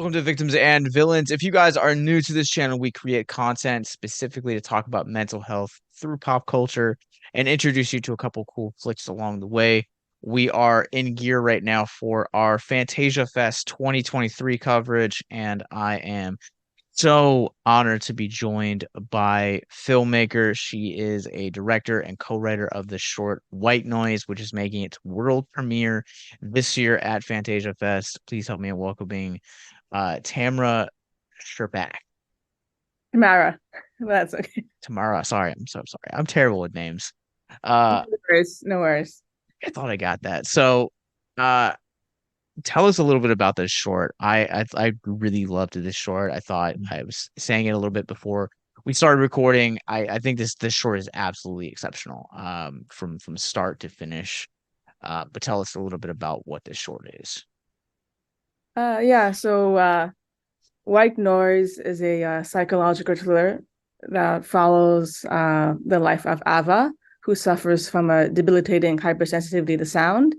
Welcome to Victims and Villains. If you guys are new to this channel, we create content specifically to talk about mental health through pop culture and introduce you to a couple cool flicks along the way. We are in gear right now for our Fantasia Fest 2023 coverage, and I am so honored to be joined by filmmaker. She is a director and co-writer of the short White Noise, which is making its world premiere this year at Fantasia Fest. Please help me in welcoming Tamara Scherbak. Tamara. That's okay. Tamara, sorry, I'm so sorry. I'm terrible with names. No Uh, worries. No worries. I thought I got that. So, uh, tell us a little bit about this short. I really loved this short. I thought I was saying it a little bit before we started recording. I think this short is absolutely exceptional. From start to finish. But tell us a little bit about what this short is. Yeah, so White Noise is a psychological thriller that follows the life of Ava, who suffers from a debilitating hypersensitivity to sound,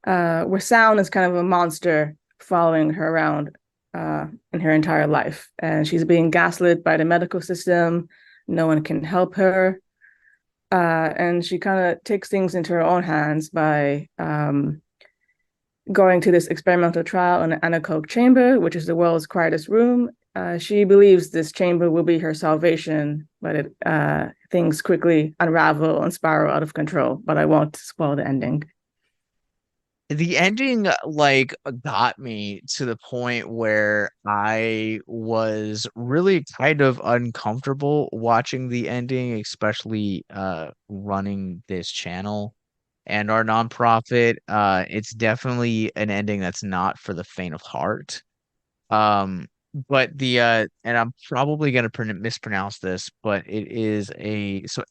where sound is kind of a monster following her around in her entire life. And she's being gaslit by the medical system. No one can help her. And she kind of takes things into her own hands by going to this experimental trial in an anechoic chamber, which is the world's quietest room. She believes this chamber will be her salvation, but things quickly unravel and spiral out of control. But I won't spoil the ending. The ending got me to the point where I was really kind of uncomfortable watching the ending, especially running this channel and our nonprofit. It's definitely an ending that's not for the faint of heart. But the and I'm probably gonna mispronounce this, but it is so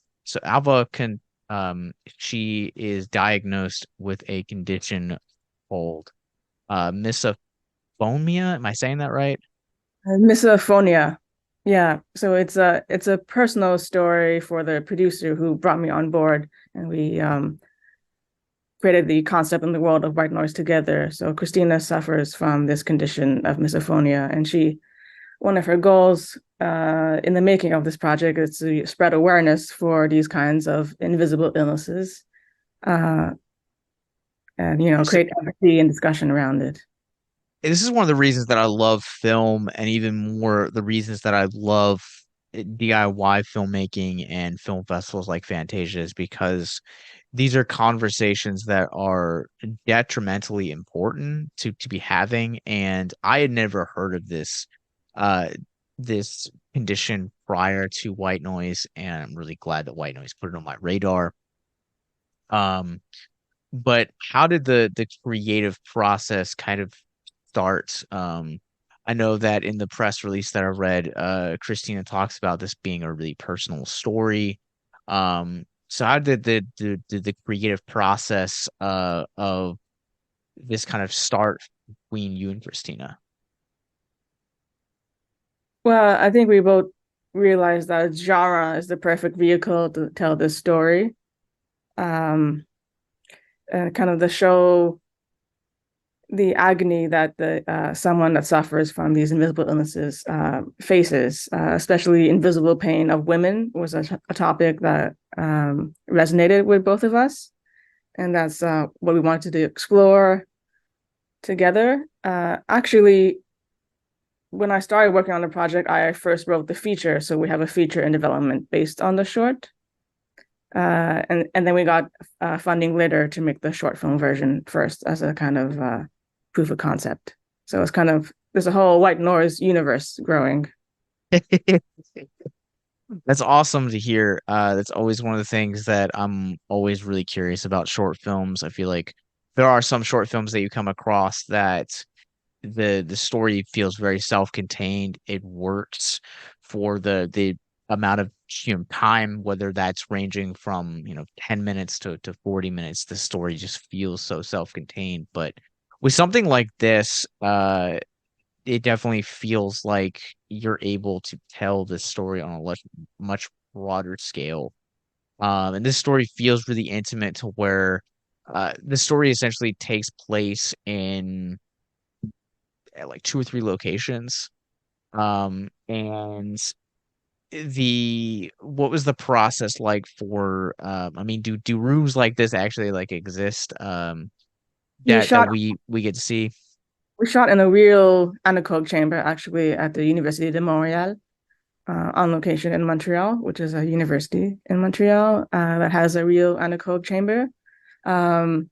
Alva can she is diagnosed with a condition called misophonia. Am I saying that right? Misophonia. Yeah, so it's a personal story for the producer who brought me on board, and we created the concept and the world of white noise together. So Christina suffers from this condition of misophonia, and one of her goals in the making of this project is to spread awareness for these kinds of invisible illnesses, uh, and This create empathy and discussion around it. this is one of the reasons that I love film, and even more the reasons that I love DIY filmmaking and film festivals like Fantasia is because these are conversations that are detrimentally important to be having. And I had never heard of uh this condition prior to White Noise, and I'm really glad that White Noise put it on my radar. Um, but how did the creative process kind of start? I know that in the press release that I read, Christina talks about this being a really personal story. So how did the creative process of this kind of start between you and Christina? Well, I think we both realized that genre is the perfect vehicle to tell this story. Um, and kind of the show the agony that the someone that suffers from these invisible illnesses faces, especially invisible pain of women, was a topic that resonated with both of us, and that's what we wanted to explore together. Actually, when I started working on the project, I first wrote the feature, so we have a feature in development based on the short. And then we got funding later to make the short film version first as a kind of proof of concept. So it's kind of there's a whole white noise universe growing. That's awesome to hear. That's always one of the things that I'm always really curious about short films. I feel like there are some short films that you come across that the story feels very self-contained. It works for the amount of time, whether that's ranging from 10 minutes to 40 minutes. The story just feels so self-contained. But with something like this, it definitely feels like you're able to tell this story on a much broader scale. And this story feels really intimate to where the story essentially takes place in at like two or three locations. And the what was the process like for I mean, do rooms like this actually like exist We that shot we get to see? we shot in a real anechoic chamber actually at the Université de Montréal, on location in Montreal, which is a university in Montreal that has a real anechoic chamber. Um,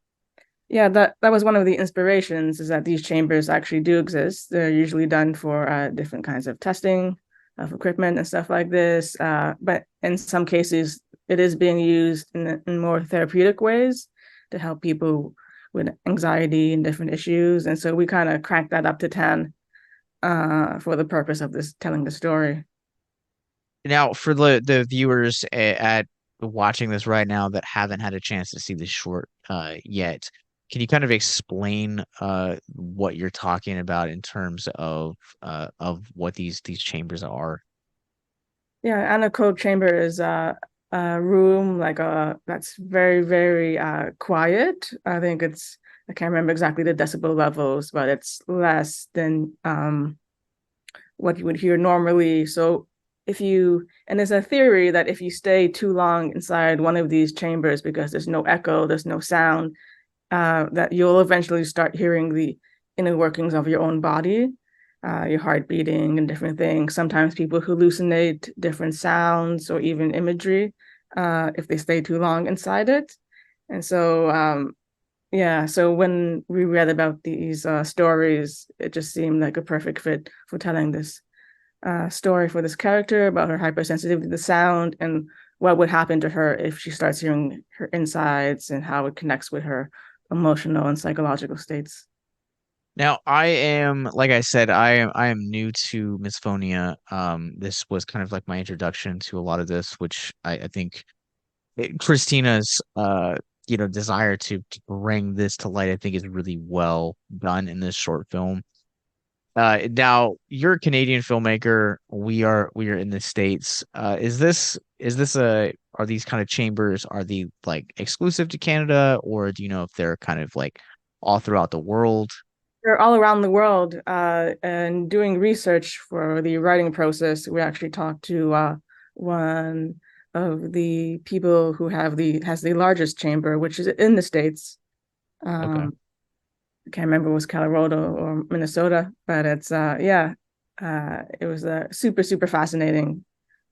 yeah, that was one of the inspirations is that these chambers actually do exist. They're usually done for different kinds of testing of equipment and stuff like this. But in some cases, it is being used in more therapeutic ways to help people with anxiety and different issues. And so we kind of cranked that up to 10 for the purpose of this telling the story. Now, for the viewers at watching this right now that haven't had a chance to see this short yet, can you kind of explain what you're talking about in terms of what these chambers are? Yeah, anechoic chamber is a room like that's very, very quiet. I think I can't remember exactly the decibel levels, but it's less than what you would hear normally. So and there's a theory that if you stay too long inside one of these chambers because there's no echo, there's no sound, that you'll eventually start hearing the inner workings of your own body, your heart beating and different things. Sometimes people hallucinate different sounds or even imagery if they stay too long inside it. And so, yeah, so when we read about these stories, it just seemed like a perfect fit for telling this story for this character about her hypersensitivity to the sound and what would happen to her if she starts hearing her insides and how it connects with her emotional and psychological states. Now, I am, like I said, I am new to Misophonia. This was kind of like my introduction to a lot of this, which I think Christina's desire to bring this to light, I think is really well done in this short film. Now you're a Canadian filmmaker. We are in the States. Is this a are these kind of chambers, are they like exclusive to Canada, or do you know if they're kind of like all throughout the world? They're all around the world, and doing research for the writing process. We actually talked to one of the people who has the largest chamber, which is in the States. Okay. Um, I can't remember if it was Colorado or Minnesota, but it's yeah, it was super super fascinating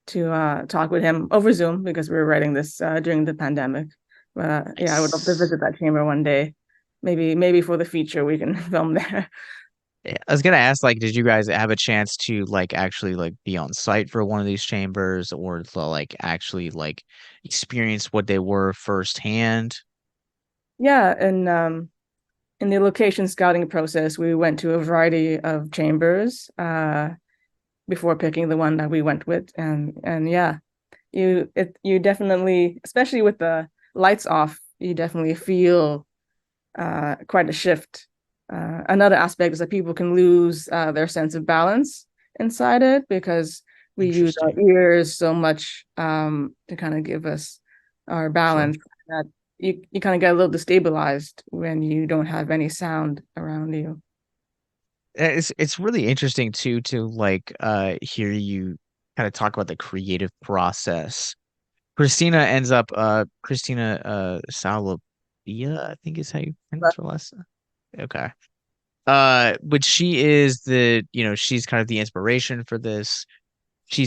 to talk with him over Zoom because we were writing this during the pandemic. But yeah, I would love to Nice. visit that chamber one day. Maybe for the future we can film there. Yeah, I was gonna ask, like, did you guys have a chance to like actually like be on site for one of these chambers, or to like actually like experience what they were firsthand? Yeah, and in the location scouting process, we went to a variety of chambers before picking the one that we went with, and yeah, you definitely, especially with the lights off, you definitely feel quite a shift. Another aspect is that people can lose their sense of balance inside it because we use our Interesting. ears so much to kind of give us our Sure. balance that you kind of get a little destabilized when you don't have any sound around you. It's really interesting too to like hear you kind of talk about the creative process. Christina Salabia, I think is how you pronounce But her last name. Okay. But she is she's kind of the inspiration for this. She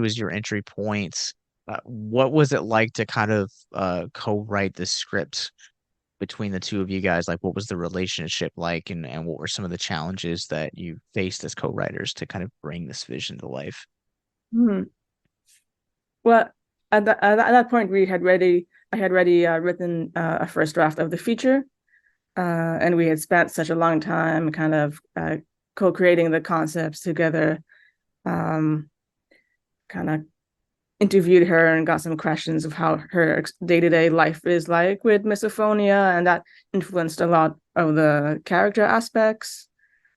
was your entry point. What was it like to kind of co-write the script between the two of you guys? Like, what was the relationship like, and what were some of the challenges that you faced as co-writers to kind of bring this vision to life? hmm. Well, at that point, I had already written a first draft of the feature, and we had spent such a long time kind of co-creating the concepts together. Um, Kind of interviewed her and got some questions of how her day-to-day life is like with misophonia, and that influenced a lot of the character aspects.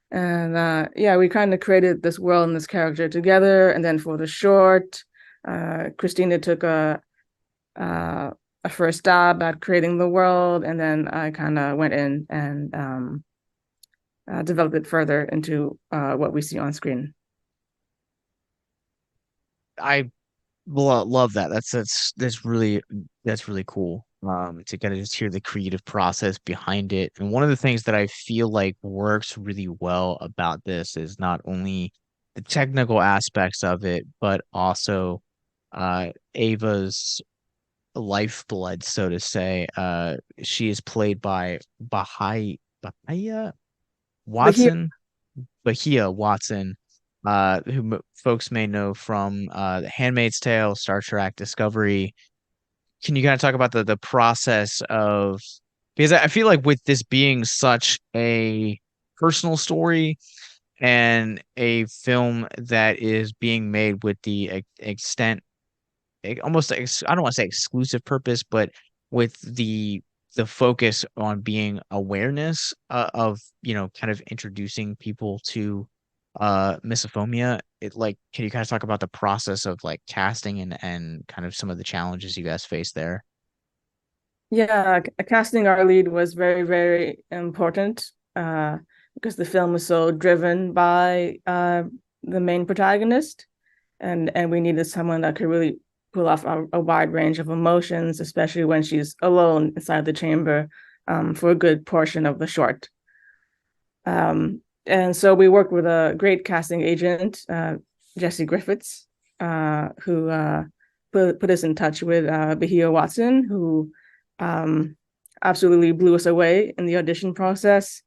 And yeah, we kind of created this world and this character together. And then for the short, Christina took uh, a first stab at creating the world, and then I kind of went in and develop it further into what we see on screen. I love that. That's really cool. To kind of just hear the creative process behind it. And one of the things that I feel like works really well about this is not only the technical aspects of it, but also Ava's lifeblood, so to say. She is played by Bahia But here, Watson, Bahia Watson, who folks may know from The Handmaid's Tale, Star Trek Discovery. Can you kind of talk about the process of, because I feel like with this being such a personal story and a film that is being made with the extent I don't want to say exclusive purpose, but with the focus on being awareness of, kind of introducing people to misophonia. It like, can you kind of talk about the process of like casting and kind of some of the challenges you guys face there? yeah, casting our lead was very, very important because the film is so driven by the main protagonist, and we needed someone that could really pull off a wide range of emotions, especially when she's alone inside the chamber for a good portion of the short. And so we worked with a great casting agent, Jesse Griffiths, who put us in touch with Bahia Watson, who um, absolutely blew us away in the audition process.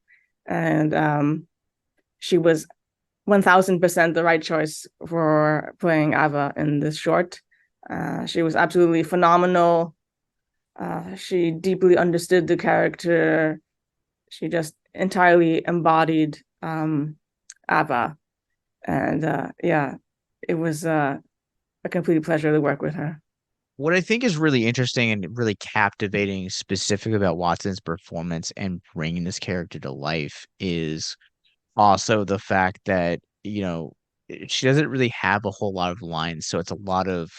And she was 1000% the right choice for playing Ava in this short. She was absolutely phenomenal. She deeply understood the character. She just entirely embodied Ava. And yeah, it was a complete pleasure to work with her. What I think is really interesting and really captivating, specific about Watson's performance and bringing this character to life, is also the fact that, she doesn't really have a whole lot of lines, so it's a lot of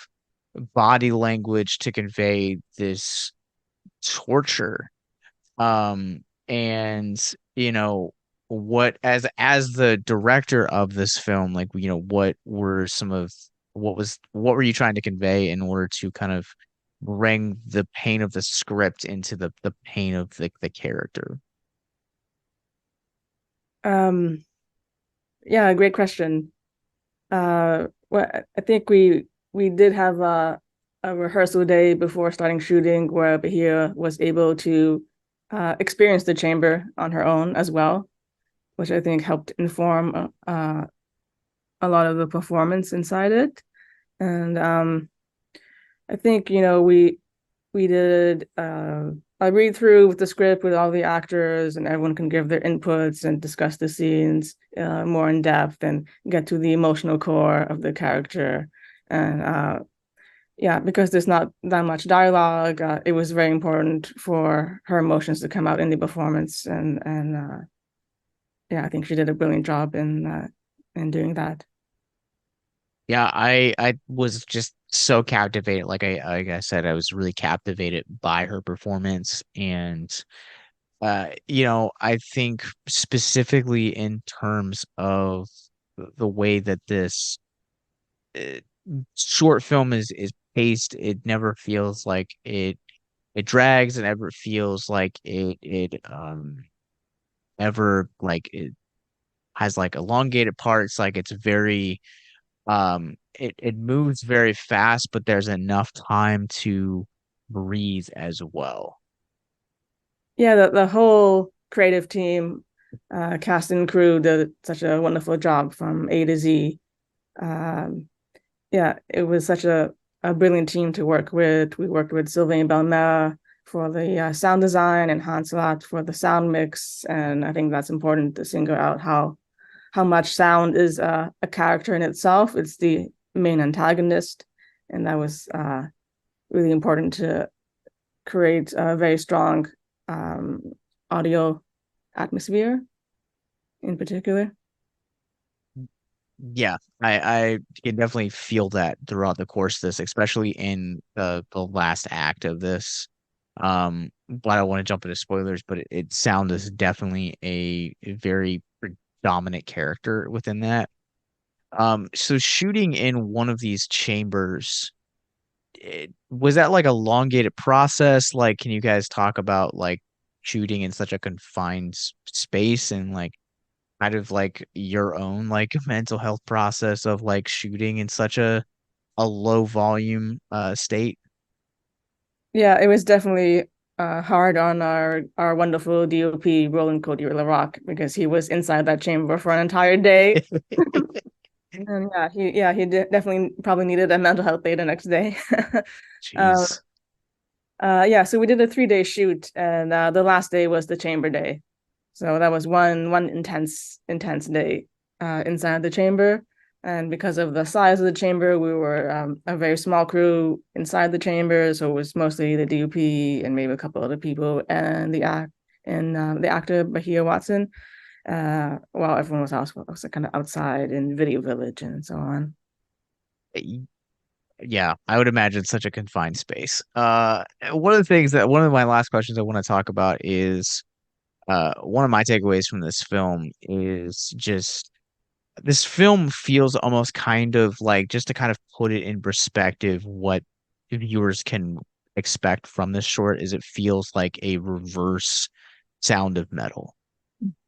body language to convey this torture. And what, as the director of this film, like, what were some of what were you trying to convey in order to kind of bring the pain of the script into the pain of the character? Um, yeah, great question. Well, I think we did have a rehearsal day before starting shooting where Bahia was able to experience the chamber on her own as well, which I think helped inform a lot of the performance inside it. And I think, we did a read through with the script with all the actors, and everyone can give their inputs and discuss the scenes more in depth and get to the emotional core of the character. And yeah, because there's not that much dialogue, it was very important for her emotions to come out in the performance. And yeah, I think she did a brilliant job in doing that. Yeah, I was just so captivated. Like I said, I was really captivated by her performance. And I think specifically in terms of the way that this uh, short film is paced, it never feels like it drags. It never feels like it ever like it has like elongated parts. Like, it's very it moves very fast, but there's enough time to breathe as well. Yeah, the whole creative team, cast and crew did such a wonderful job from A to Z. Um, yeah, it was such a brilliant team to work with. We worked with Sylvain Belmer for the sound design and Hanselot for the sound mix. And I think that's important to single out how much sound is a character in itself. It's the main antagonist. And that was really important to create a very strong um, audio atmosphere in particular. Yeah, I can definitely feel that throughout the course of this, especially in the last act of this. But I don't want to jump into spoilers, but Sound is definitely a very predominant character within that. So shooting in one of these chambers, was that like a elongated process? Like, can you guys talk about like shooting in such a confined space and like kind of like your own like mental health process of like shooting in such a low volume state? Yeah, it was definitely hard on our wonderful DOP Roland Cody LaRock because he was inside that chamber for an entire day. And definitely probably needed a mental health day the next day. Um, Jeez. yeah, so we did a 3-day shoot, and the last day was the chamber day. So that was one intense day inside the chamber. And because of the size of the chamber, we were a very small crew inside the chamber. So it was mostly the DOP and maybe a couple other people and the actor Bahia Watson, while everyone was also kind of outside in Video Village and so on. Yeah, I would imagine such a confined space. One of my last questions I want to talk about is one of my takeaways from this film is just this film feels almost kind of like, just to kind of put it in perspective, what viewers can expect from this short is it feels like a reverse Sound of Metal.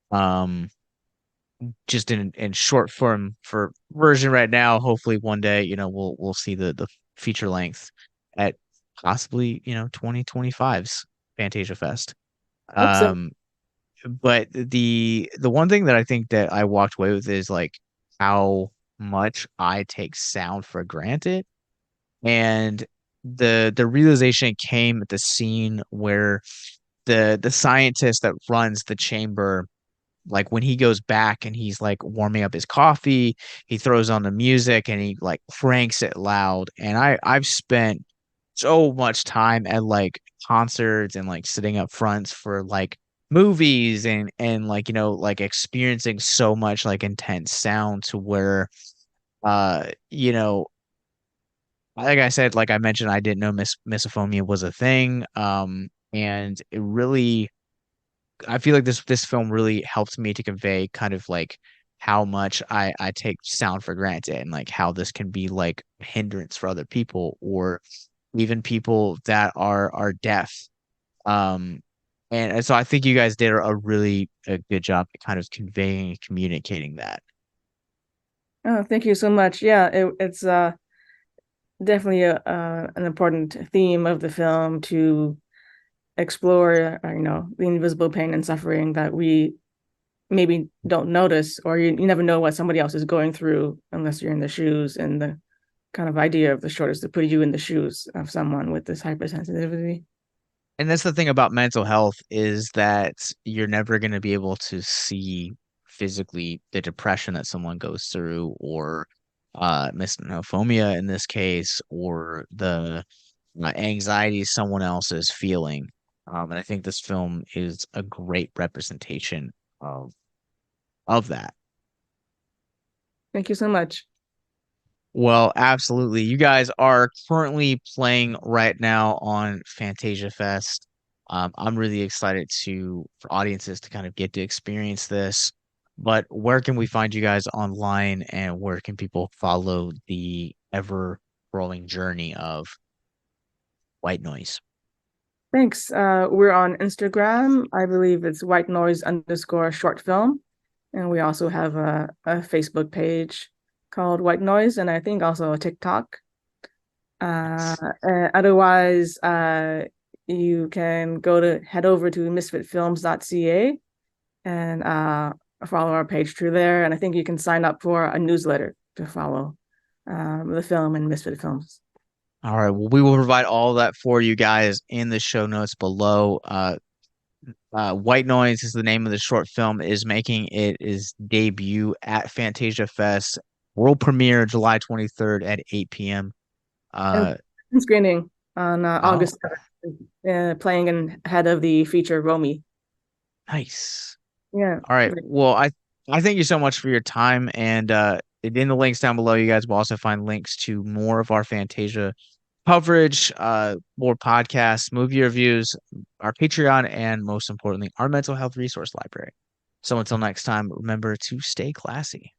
Um, just in short form for version right now. Hopefully one day, we'll see the feature length at possibly, 2025's Fantasia Fest. Hope so. Um, but the one thing that I think that I walked away with is like how much I take sound for granted. And the realization came at the scene where the scientist that runs the chamber, like when he goes back and he's like warming up his coffee, he throws on the music and he like cranks it loud. And I've spent so much time at like concerts and like sitting up fronts for like movies and like like experiencing so much like intense sound to where uh you know like I said, like I mentioned, I didn't know misophonia was a thing. And it really, I feel like this film really helped me to convey kind of like how much I take sound for granted and like how this can be like a hindrance for other people or even people that are deaf. Um, and so I think you guys did a really a good job at kind of conveying and communicating that. Oh, thank you so much. Yeah, it's definitely an important theme of the film to explore, the invisible pain and suffering that we maybe don't notice, or you never know what somebody else is going through unless you're in the shoes. And the kind of idea of the short is to put you in the shoes of someone with this hypersensitivity. And that's the thing about mental health is that you're never going to be able to see physically the depression that someone goes through or misophonia in this case or the anxiety someone else is feeling. And I think this film is a great representation of that. Thank you so much. Well, absolutely. You guys are currently playing right now on Fantasia Fest. I'm really excited for audiences to kind of get to experience this. But where can we find you guys online and where can people follow the ever growing journey of white noise? Thanks. We're on Instagram. I believe it's white noise underscore short film. And we also have a Facebook page called White Noise, and I think also a TikTok. Uh, Nice. Otherwise, you can head over to misfitfilms.ca and follow our page through there. And I think you can sign up for a newsletter to follow the film and Misfit Films. All right. Well, we will provide all that for you guys in the show notes below. White Noise is the name of the short film. It is making its debut at Fantasia Fest. World premiere July 23rd at 8 p.m. And Uh, screening on oh, August 7th, playing ahead of the feature Romy. nice. Yeah. All right. Well, I thank you so much for your time. And in the links down below, you guys will also find links to more of our Fantasia coverage, more podcasts, movie reviews, our Patreon, and most importantly, our mental health resource library. So until next time, remember to stay classy.